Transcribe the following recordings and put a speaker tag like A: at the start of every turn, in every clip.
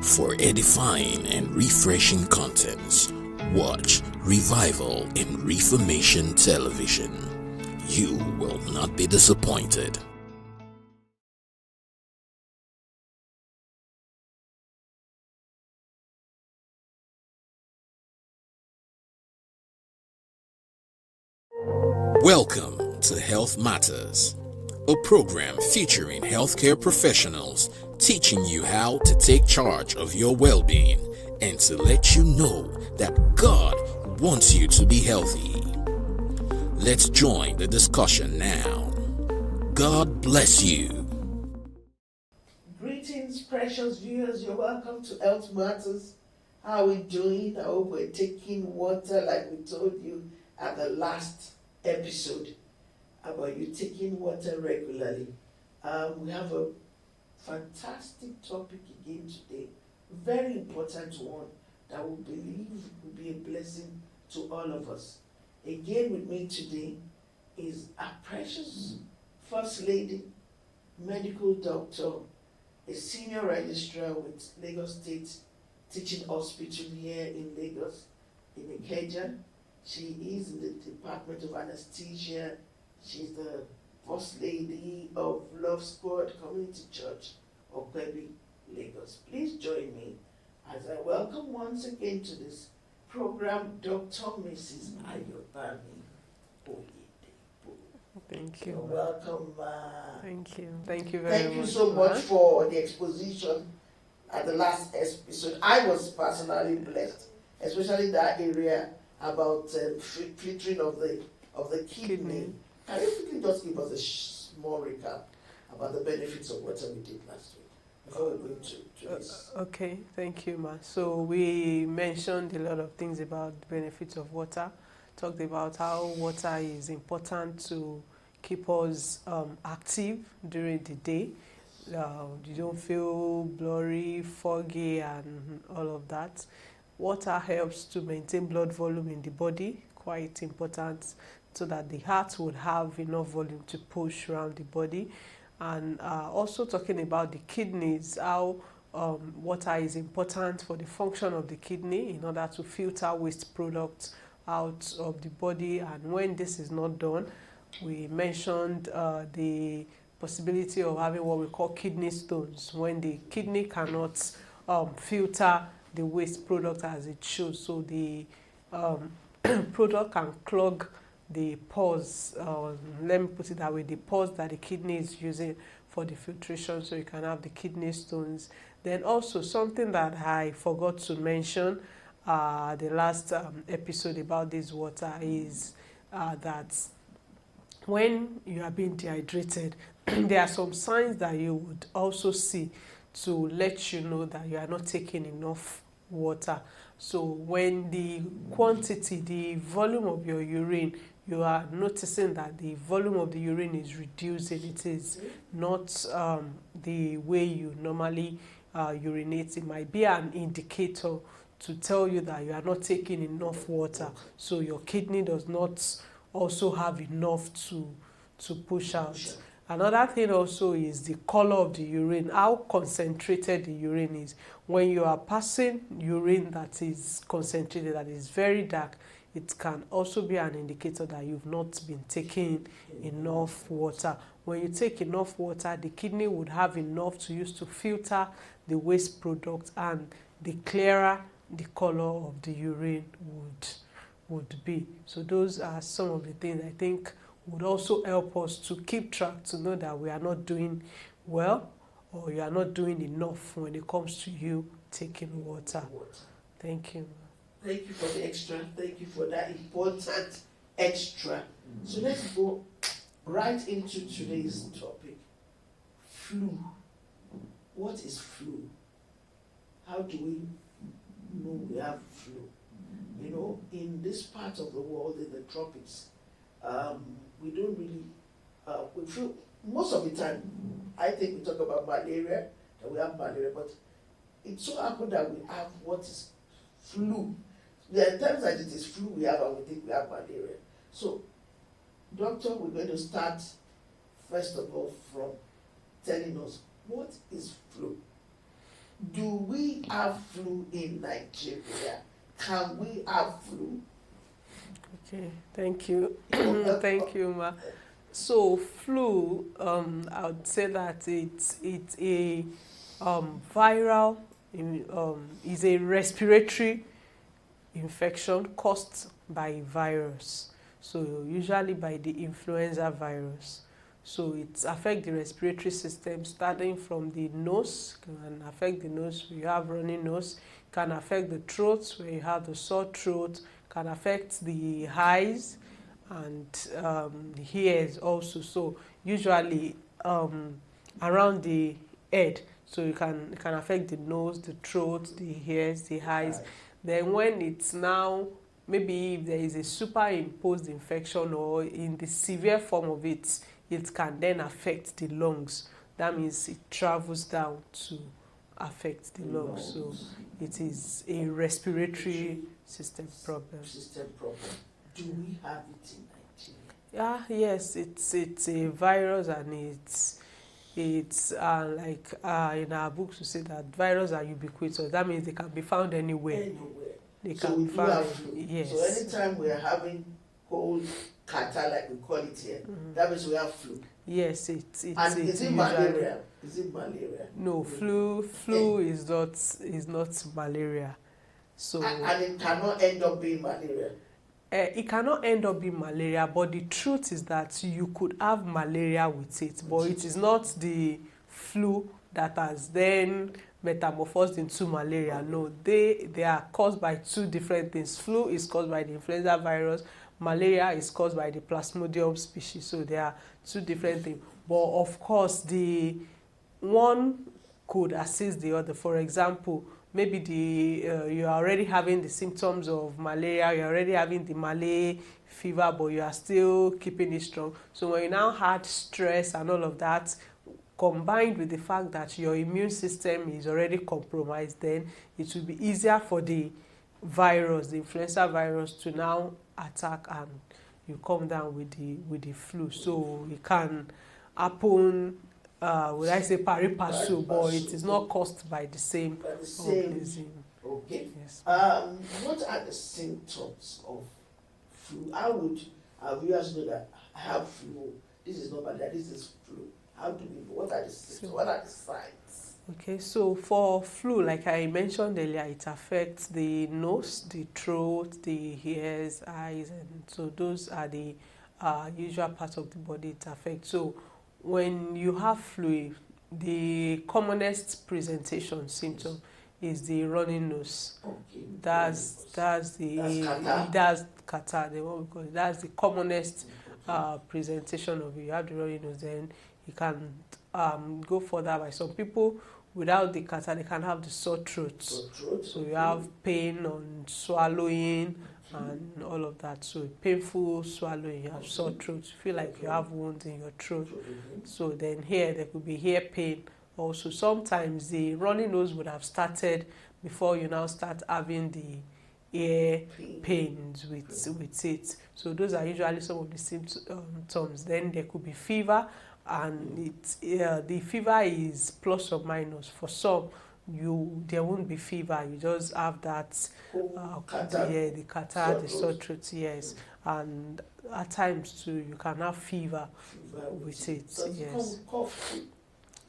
A: For edifying and refreshing contents, watch Revival in Reformation Television. You will not be disappointed. Welcome to Health Matters, a program featuring healthcare professionals teaching you how to take charge of your well-being and to let you know that God wants you to be healthy. Let's join the discussion now. God bless you.
B: Greetings, precious viewers. You're welcome to Health Matters. How are we doing? I hope we're taking water like we told you at the last episode about you taking water regularly. We have a fantastic topic again today, very important one that we believe will be a blessing to all of us. Again with me today is our precious First Lady, medical doctor, a senior registrar with Lagos State Teaching Hospital here in Lagos, in Ikeja. She is in the Department of Anesthesia. She's the First Lady of Love Squad Community Church, Okwebi, Lagos. Please join me as I welcome once again to this program Dr. Mrs. Ayobami Oyedepo.
C: Thank you.
B: You're welcome.
C: Thank you. Thank you very much.
B: Thank you so much for the exposition at the last episode. I was personally blessed, especially that area about filtering of the kidney. Can you quickly just give us a small recap about the benefits of water we did last week before we go to this?
C: Okay, thank you, Ma. So we mentioned a lot of things about the benefits of water, talked about how water is important to keep us active during the day. You don't feel blurry, foggy, and all of that. Water helps to maintain blood volume in the body, quite important, so that the heart would have enough volume to push around the body. And also talking about the kidneys, how water is important for the function of the kidney in order to filter waste products out of the body. And when this is not done, we mentioned the possibility of having what we call kidney stones, when the kidney cannot filter the waste product as it should, so the product can clog the pores, let me put it that way, the pores that the kidney is using for the filtration, so you can have the kidney stones. Then also something that I forgot to mention the last episode about this water is that when you are being dehydrated, there are some signs that you would also see to let you know that you are not taking enough water. So when the quantity, the volume of your urine, you are noticing that the volume of the urine is reducing, it is not the way you normally urinate, it might be an indicator to tell you that you are not taking enough water, so your kidney does not also have enough to push out. Another thing also is the color of the urine, how concentrated the urine is. When you are passing urine that is concentrated, that is very dark, it can also be an indicator that you've not been taking enough water. When you take enough water, the kidney would have enough to use to filter the waste product, and the clearer the color of the urine would be. So those are some of the things I think would also help us to keep track, to know that we are not doing well or you are not doing enough when it comes to you taking water. Thank you.
B: Thank you for the extra. Thank you for that important extra. So let's go right into today's topic. Flu. What is flu? How do we know we have flu? You know, in this part of the world, in the tropics, we don't really, we feel, most of the time, I think we talk about malaria, that we have malaria, but it so happens that we have what is flu. There are times that it is flu we have and we think we have malaria. So, doctor, we're going to start, first of all, from telling us, what is flu? do we have flu in Nigeria? Can we have flu?
C: Okay, thank you. Thank you, Ma. So flu, I would say that it's a viral, is a respiratory infection caused by a virus. So usually by the influenza virus. So it affects the respiratory system starting from the nose, can affect the nose where you have runny nose, can affect the throat where you have the sore throat, can affect the eyes and the ears also. So usually around the head, so it can affect the nose, the throat, the ears, the eyes. Then when it's now, maybe if there is a superimposed infection or in the severe form of it, it can then affect the lungs. That means it travels down to affect the lungs. So it is a respiratory system problem.
B: Do we have it in Nigeria?
C: Yeah, yes, it's a virus, and it's like in our books we say that viruses are ubiquitous. That means they can be found anywhere. They
B: So
C: can
B: we
C: be
B: do
C: found.
B: have flu.
C: Yes.
B: So anytime we are having cold, catarrh, like we call it here, that means we have flu.
C: Yes, it's
B: And is
C: it's
B: it
C: usually
B: malaria? Is it malaria?
C: no flu is not malaria. So
B: And it cannot end up being malaria.
C: it cannot end up being malaria, but the truth is that you could have malaria with it, but it is not the flu that has then metamorphosed into malaria. No, they are caused by two different things. Flu is caused by the influenza virus. Malaria is caused by the Plasmodium species. So they are two different things. But of course, the one could assist the other. For example, maybe you are already having the symptoms of malaria, you're already having the Malay fever, but you are still keeping it strong. So when you now had stress and all of that, combined with the fact that your immune system is already compromised, then it will be easier for the virus, the influenza virus, to now attack, and you come down with the flu. So it can happen, would I say pari passu, but it is not caused by the same organism.
B: Okay.
C: Yes.
B: What are the symptoms of flu? How would our viewers know that I have flu? This is not malaria, this is flu. How do we know? What are the symptoms? What are the signs?
C: Okay, so for flu, like I mentioned earlier, it affects the nose, the throat, the ears, eyes, and so those are the usual parts of the body it affects. So when you have flu, the commonest presentation symptom is the running nose.
B: Okay.
C: That's
B: catarrh.
C: That's catarrh. That's the commonest presentation of it. You have the running nose, then you can go further by some people. Without the catarrh, they can have the sore throat. So you have pain on swallowing and all of that. So painful swallowing, you have sore throat, you feel like you have wounds in your throat. So then here there could be ear pain. Also sometimes the runny nose would have started before you now start having the ear pains with it. So those are usually some of the symptoms. Then there could be fever, and the fever is plus or minus. For some, there won't be fever, you just have that the catarrh, the sore throat, yes, and at times too you can have fever with it. Yes.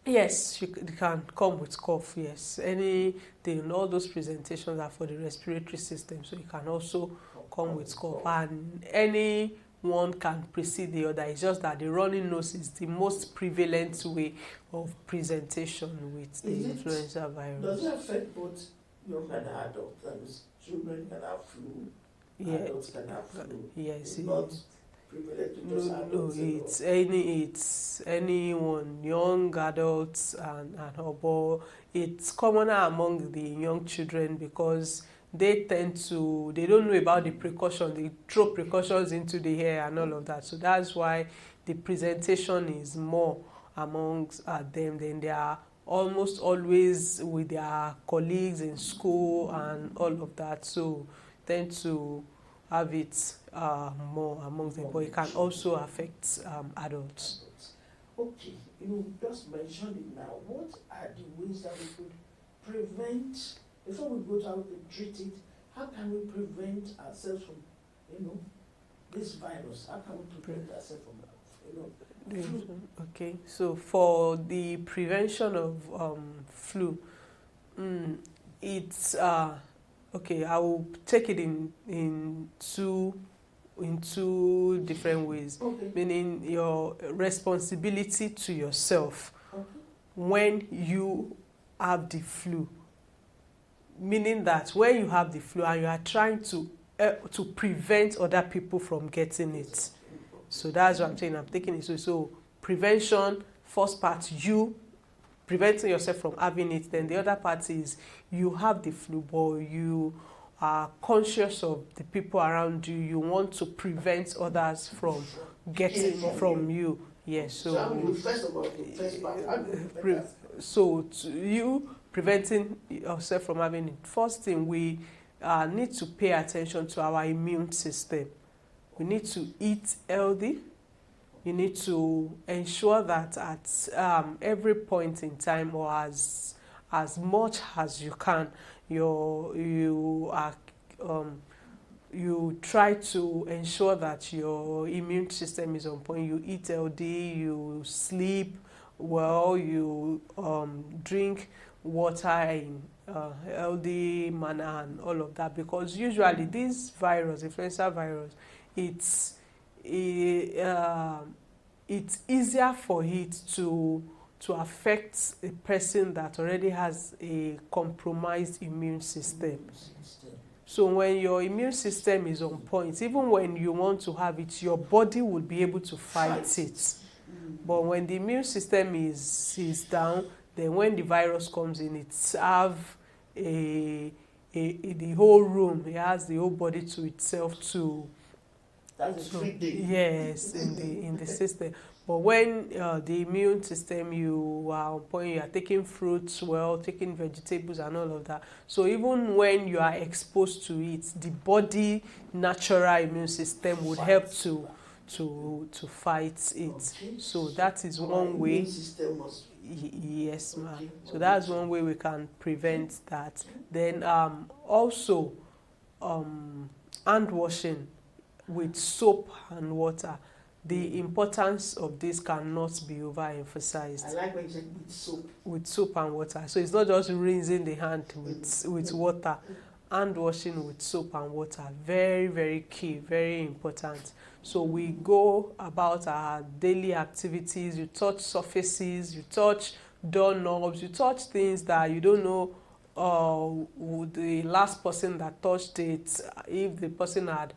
C: Yes, you can come with cough, yes. Anything, all those presentations are for the respiratory system, so you can also come with cough. And any one can precede the other. It's just that the running nose is the most prevalent way of presentation with the influenza virus.
B: Does it affect both young and adults? That is, children can have flu, adults can have flu.
C: Yes, it's anyone, young adults and but it's commoner among the young children because they don't know about the precautions. They throw precautions into the hair and all of that. So that's why the presentation is more amongst them. Then they are almost always with their colleagues in school and all of that. So tend to have it more amongst them, but it can also affect adults.
B: Okay, you just mentioned it now. What are the ways that we could prevent, before we go to how to treat it, how can we prevent ourselves from, this virus? How can we prevent ourselves from, flu?
C: Okay, so for the prevention of flu, it's okay. I will take it in two different ways.
B: Okay.
C: Meaning your responsibility to yourself when you have the flu. Meaning that when you have the flu and you are trying to prevent other people from getting it. So that's what I'm saying. I'm taking it. So prevention, first part, you preventing yourself from having it. Then the other part is you have the flu, but you are conscious of the people around you. You want to prevent others from getting from you. Yes. So
B: first of all, the first part.
C: So you preventing yourself from having it. First thing, we need to pay attention to our immune system. We need to eat healthy. You need to ensure that at every point in time, or as much as you can, you try to ensure that your immune system is on point. You eat healthy, you sleep well, you drink water in healthy manner and all of that, because usually this virus, influenza virus, it's easier for it to affect a person that already has a compromised immune system. So when your immune system is on point, even when you want to have it, your body will be able to fight it. But when the immune system is down, then when the virus comes in, it's have the whole room, it has the whole body to itself to.
B: That's a free day.
C: Yes, in the system. But when the immune system, you are on point, you are taking fruits well, taking vegetables and all of that. So even when you are exposed to it, the body natural immune system would help to fight it.
B: Okay.
C: So that is one way.
B: Immune system must.
C: Yes, ma'am.
B: Okay.
C: So that's one way we can prevent that. Then also hand washing with soap and water. The importance of this cannot be overemphasized.
B: I like when you said with soap.
C: With soap and water. So it's not just rinsing the hand with water. Hand washing with soap and water. Very, very key, very important. So we go about our daily activities. You touch surfaces, you touch doorknobs, you touch things that you don't know the last person that touched it, if the person had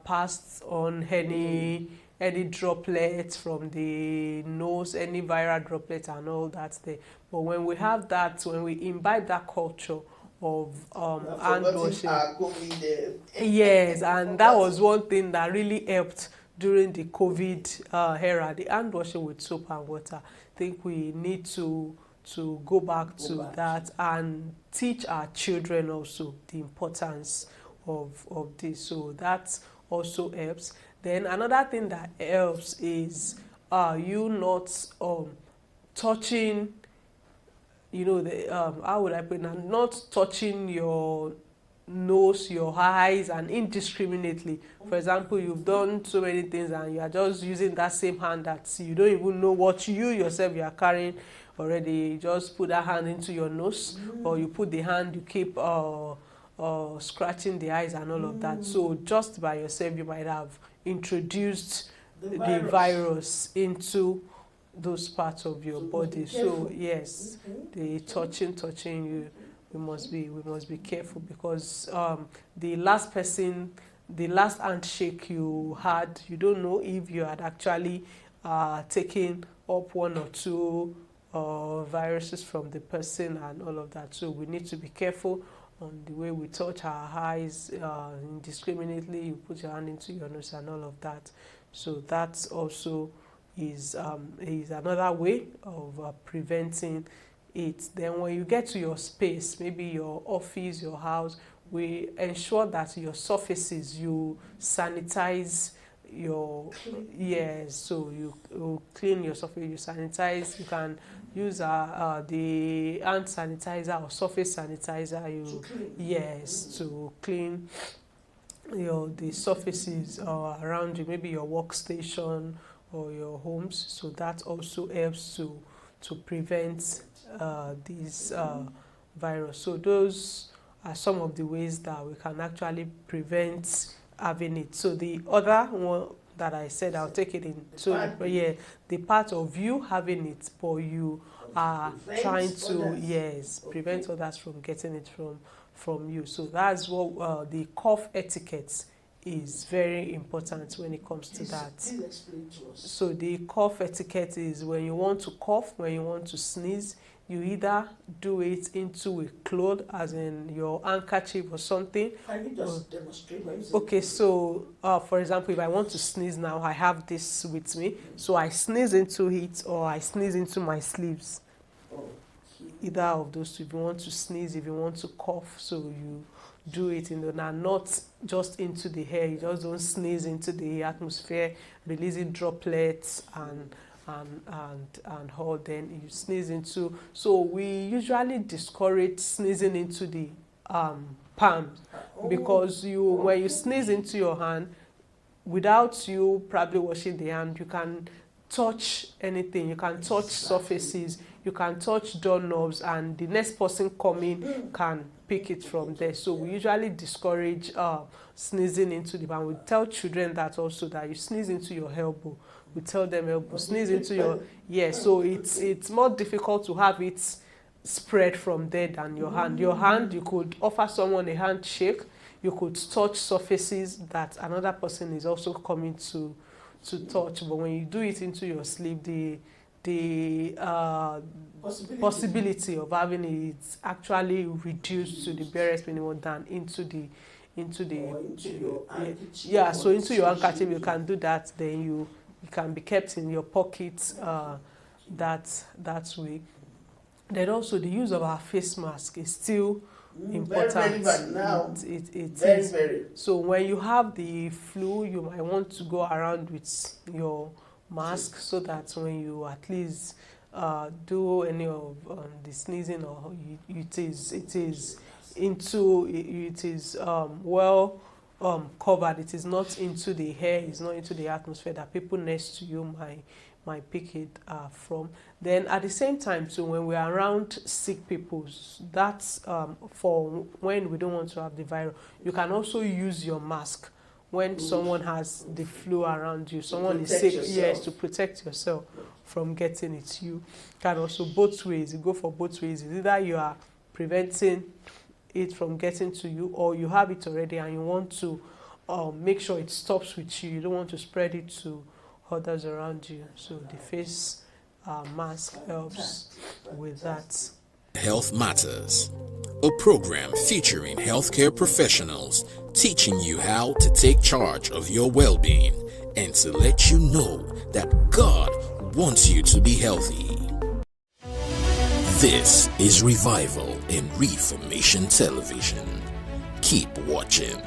C: passed on any droplets from the nose, any viral droplets and all that thing. But when we have that, when we imbibe that culture of hand washing, yes, and that was one thing that really helped during the COVID era, the hand washing with soap and water. I think we need to go back to that and teach our children also the importance of this. So that also helps. Then another thing that helps is you not touching, how would I put it, not touching your nose, your eyes, and indiscriminately. For example, you've done so many things and you are just using that same hand that you don't even know what you yourself you are carrying already. You just put that hand into your nose, or you put the hand, you keep scratching the eyes and all of that. So just by yourself, you might have introduced the virus into those parts of your body. So yes, the touching you, we must be careful, because the last handshake you had, you don't know if you had actually taken up one or two viruses from the person and all of that. So we need to be careful on the way we touch our eyes indiscriminately. You put your hand into your nose and all of that. So that also is another way of preventing it. Then when you get to your space, maybe your office, your house, we ensure that your surfaces, you sanitize your
B: Clean.
C: yes, so you clean your surface, you sanitize, you can use the hand sanitizer or surface sanitizer,
B: To clean.
C: yes, to clean the surfaces around you, maybe your workstation or your homes. So that also helps to prevent this virus. So those are some of the ways that we can actually prevent having it. So the other one that I said, I'll take it into the part of you having it, but you are trying to prevent others from getting it from you. So that's what the cough etiquette is very important when it comes to that.
B: Please explain to us.
C: So the cough etiquette is when you want to cough, when you want to sneeze, you either do it into a cloth, as in your handkerchief or something.
B: Can you just demonstrate?
C: Okay, so for example, if I want to sneeze now, I have this with me. So I sneeze into it or I sneeze into my sleeves. Either of those two. If you want to sneeze, if you want to cough, so you do it in the not just into the air. You just don't sneeze into the atmosphere, releasing droplets and all. Then you sneeze into. So we usually discourage sneezing into the palms, because when you sneeze into your hand without you probably washing the hand, you can touch anything. You can touch surfaces. You can touch doorknobs, and the next person coming can pick it from there. So we usually discourage sneezing into the palm. We tell children that also, that you sneeze into your elbow. We tell them elbow, sneeze into your so it's more difficult to have it spread from there than your hand. Your hand, you could offer someone a handshake. You could touch surfaces that another person is also coming to touch. But when you do it into your sleeve, the possibility of having it actually reduced to the barest minimum than into your handkerchief. So into your handkerchief, you can do that. Then you can be kept in your pocket that way. Then also the use of our face mask is still important.
B: Very relevant now.
C: It
B: very,
C: is.
B: very.
C: So when you have the flu, you might want to go around with your mask, so that when you at least do any of the sneezing, or it is well covered. It is not into the air, it's not into the atmosphere that people next to you might pick it from. Then at the same time too, when we're around sick people, that's for when we don't want to have the virus, you can also use your mask when someone has the flu around you, someone is sick, to protect yourself from getting it. You can also both ways, you go for both ways. It's either you are preventing it from getting to you, or you have it already and you want to make sure it stops with you. You don't want to spread it to others around you. So the face mask helps with that.
A: Health Matters, a program featuring healthcare professionals teaching you how to take charge of your well-being and to let you know that God wants you to be healthy. This is Revival and Reformation Television. Keep watching.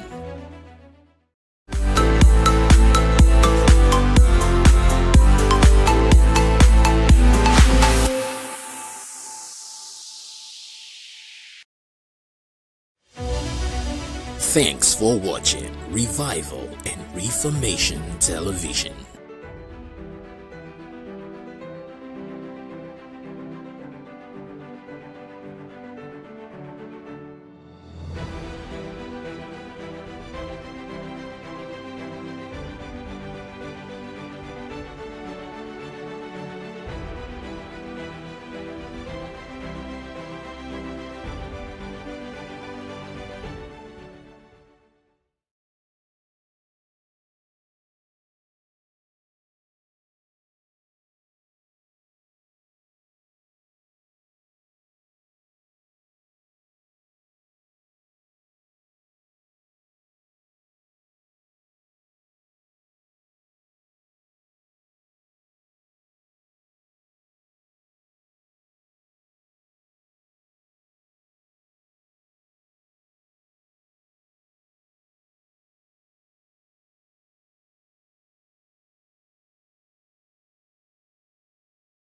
A: Thanks for watching Revival and Reformation Television.